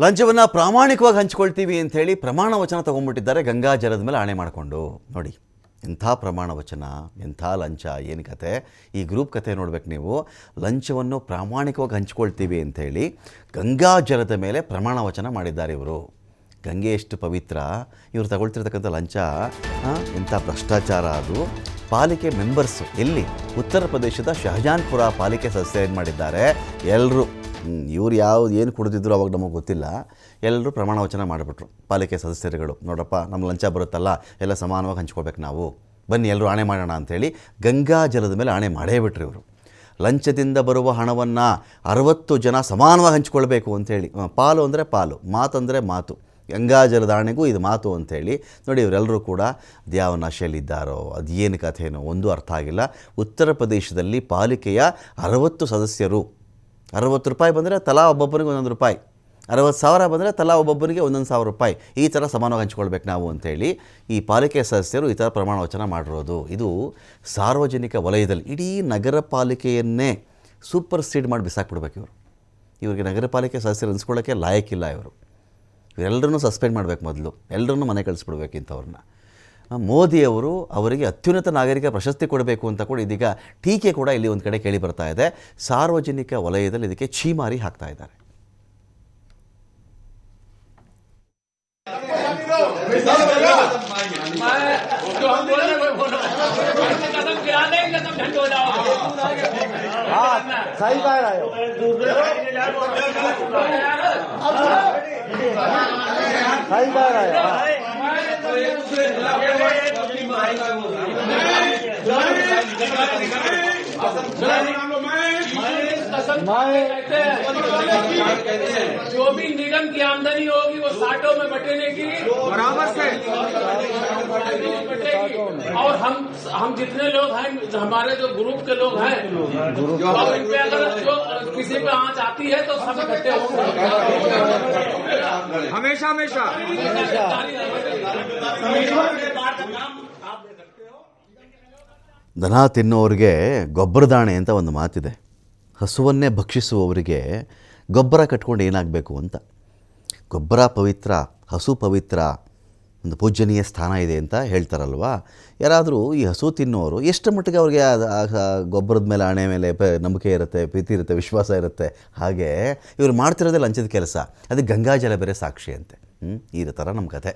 ಲಂಚವನ್ನು ಪ್ರಾಮಾಣಿಕವಾಗಿ ಹಂಚ್ಕೊಳ್ತೀವಿ ಅಂಥೇಳಿ ಪ್ರಮಾಣ ವಚನ ತೊಗೊಂಡ್ಬಿಟ್ಟಿದ್ದಾರೆ ಗಂಗಾ ಜಲದ ಮೇಲೆ ಆಣೆ ಮಾಡಿಕೊಂಡು. ನೋಡಿ ಎಂಥ ಪ್ರಮಾಣ ವಚನ, ಎಂಥ ಲಂಚ, ಏನು ಕತೆ. ಈ ಗ್ರೂಪ್ ಕತೆ ನೋಡ್ಬೇಕು ನೀವು. ಲಂಚವನ್ನು ಪ್ರಾಮಾಣಿಕವಾಗಿ ಹಂಚ್ಕೊಳ್ತೀವಿ ಅಂಥೇಳಿ ಗಂಗಾ ಜಲದ ಮೇಲೆ ಪ್ರಮಾಣ ವಚನ ಮಾಡಿದ್ದಾರೆ ಇವರು. ಗಂಗೆ ಎಷ್ಟು ಪವಿತ್ರ, ಇವರು ತಗೊಳ್ತಿರ್ತಕ್ಕಂಥ ಲಂಚ ಎಂಥ ಭ್ರಷ್ಟಾಚಾರ. ಅದು ಪಾಲಿಕೆ ಮೆಂಬರ್ಸು ಎಲ್ಲಿ ಉತ್ತರ ಪ್ರದೇಶದ ಶಹಜಾನ್ಪುರ ಪಾಲಿಕೆ ಸದಸ್ಯರು ಏನು ಮಾಡಿದ್ದಾರೆ, ಎಲ್ಲರೂ ಇವ್ರು ಏನು ಕುಡಿದಿದ್ರು ಅವಾಗ ನಮಗೆ ಗೊತ್ತಿಲ್ಲ, ಎಲ್ಲರೂ ಪ್ರಮಾಣ ವಚನ ಮಾಡಿಬಿಟ್ರು ಪಾಲಿಕೆ ಸದಸ್ಯರುಗಳು. ನೋಡಪ್ಪ ನಮ್ಮ ಲಂಚ ಬರುತ್ತಲ್ಲ ಎಲ್ಲ ಸಮಾನವಾಗಿ ಹಂಚ್ಕೊಳ್ಬೇಕು ನಾವು, ಬನ್ನಿ ಎಲ್ಲರೂ ಆಣೆ ಮಾಡೋಣ ಅಂಥೇಳಿ ಗಂಗಾ ಜಲದ ಮೇಲೆ ಆಣೆ ಮಾಡೇ ಬಿಟ್ರು ಇವರು. ಲಂಚದಿಂದ ಬರುವ ಹಣವನ್ನು 60 ಜನ ಸಮಾನವಾಗಿ ಹಂಚ್ಕೊಳ್ಬೇಕು ಅಂಥೇಳಿ. ಪಾಲು ಅಂದರೆ ಪಾಲು, ಮಾತಂದರೆ ಮಾತು. ಗಂಗಾ ಜಲದ ಆಣೆಗೂ ಇದು ಮಾತು ಅಂಥೇಳಿ. ನೋಡಿ ಇವರೆಲ್ಲರೂ ಕೂಡ ಯಾವ ನಶೆಯಲ್ಲಿದ್ದಾರೋ ಅದು ಏನು ಕಥೆನೋ ಒಂದು ಅರ್ಥ ಆಗಿಲ್ಲ. ಉತ್ತರ ಪ್ರದೇಶದಲ್ಲಿ ಪಾಲಿಕೆಯ 60 ಸದಸ್ಯರು, 60 ರೂಪಾಯಿ ಬಂದರೆ ತಲಾ ಒಬ್ಬೊಬ್ಬರಿಗೆ 1 ರೂಪಾಯಿ, 60,000 ಬಂದರೆ ತಲಾ ಒಬ್ಬೊಬ್ಬರಿಗೆ 1,000 ರೂಪಾಯಿ, ಈ ಥರ ಸಮಾನವಾಗಿ ಹಂಚ್ಕೊಳ್ಬೇಕು ನಾವು ಅಂಥೇಳಿ ಈ ಪಾಲಿಕೆ ಸದಸ್ಯರು ಈ ಥರ ಪ್ರಮಾಣ ವಚನ ಮಾಡಿರೋದು. ಇದು ಸಾರ್ವಜನಿಕ ವಲಯದಲ್ಲಿ ಇಡೀ ನಗರ ಪಾಲಿಕೆಯನ್ನೇ ಸೂಪರ್ ಸೀಡ್ ಮಾಡಿ ಬಿಸಾಕ್ಬಿಡ್ಬೇಕು ಇವರು. ಇವರಿಗೆ ನಗರ ಪಾಲಿಕೆ ಸದಸ್ಯರು ಅನಿಸ್ಕೊಳ್ಳೋಕ್ಕೆ ಲಾಯಕ್ಕಿಲ್ಲ ಇವರು. ಇವರೆಲ್ಲರನ್ನೂ ಸಸ್ಪೆಂಡ್ ಮಾಡಬೇಕು, ಮೊದಲು ಎಲ್ಲರನ್ನೂ ಮನೆ ಕಳಿಸ್ಬಿಡ್ಬೇಕು ಇಂಥವ್ರನ್ನ. ಮೋದಿಯವರು ಅವರಿಗೆ ಅತ್ಯುನ್ನತ ನಾಗರಿಕ ಪ್ರಶಸ್ತಿ ಕೊಡಬೇಕು ಅಂತ ಕೂಡ ಇದೀಗ ಟೀಕೆ ಕೂಡ ಇಲ್ಲಿ ಒಂದು ಕಡೆ ಕೇಳಿ ಬರ್ತಾ ಇದೆ. ಸಾರ್ವಜನಿಕ ವಲಯದಲ್ಲಿ ಇದಕ್ಕೆ ಛೀಮಾರಿ ಹಾಕ್ತಾ ಇದ್ದಾರೆ. जो भी निगम की आमदनी होगी वो 60 में बटेने की बराबर से और हम जितने लोग हैं, हमारे जो ग्रुप के लोग हैं, और इन पे अगर जो किसी पे आँच आती है तो सब इकट्ठे होंगे हमेशा हमेशा। ದನ ತಿನ್ನೋರಿಗೆ ಗೊಬ್ಬರದಾಣೆ ಅಂತ ಒಂದು ಮಾತಿದೆ. ಹಸುವನ್ನೇ ಭಕ್ಷಿಸುವವರಿಗೆ ಗೊಬ್ಬರ ಕಟ್ಕೊಂಡು ಏನಾಗಬೇಕು ಅಂತ. ಗೊಬ್ಬರ ಪವಿತ್ರ, ಹಸು ಪವಿತ್ರ, ಒಂದು ಪೂಜನೀಯ ಸ್ಥಾನ ಇದೆ ಅಂತ ಹೇಳ್ತಾರಲ್ವ. ಯಾರಾದರೂ ಈ ಹಸು ತಿನ್ನೋರು ಎಷ್ಟು ಮಟ್ಟಿಗೆ ಅವ್ರಿಗೆ ಗೊಬ್ಬರದ ಮೇಲೆ ಆಣೆ ಮೇಲೆ ನಂಬಿಕೆ ಇರುತ್ತೆ, ಪ್ರೀತಿ ಇರುತ್ತೆ, ವಿಶ್ವಾಸ ಇರುತ್ತೆ. ಹಾಗೆ ಇವರು ಮಾಡ್ತಿರೋದೇ ಲಂಚದ ಕೆಲಸ. ಅದಕ್ಕೆ ಗಂಗಾಜಲ ಬೇರೆ ಸಾಕ್ಷಿ ಅಂತೆ. ಈ ಥರ ನಮ್ಮ ಕತೆ.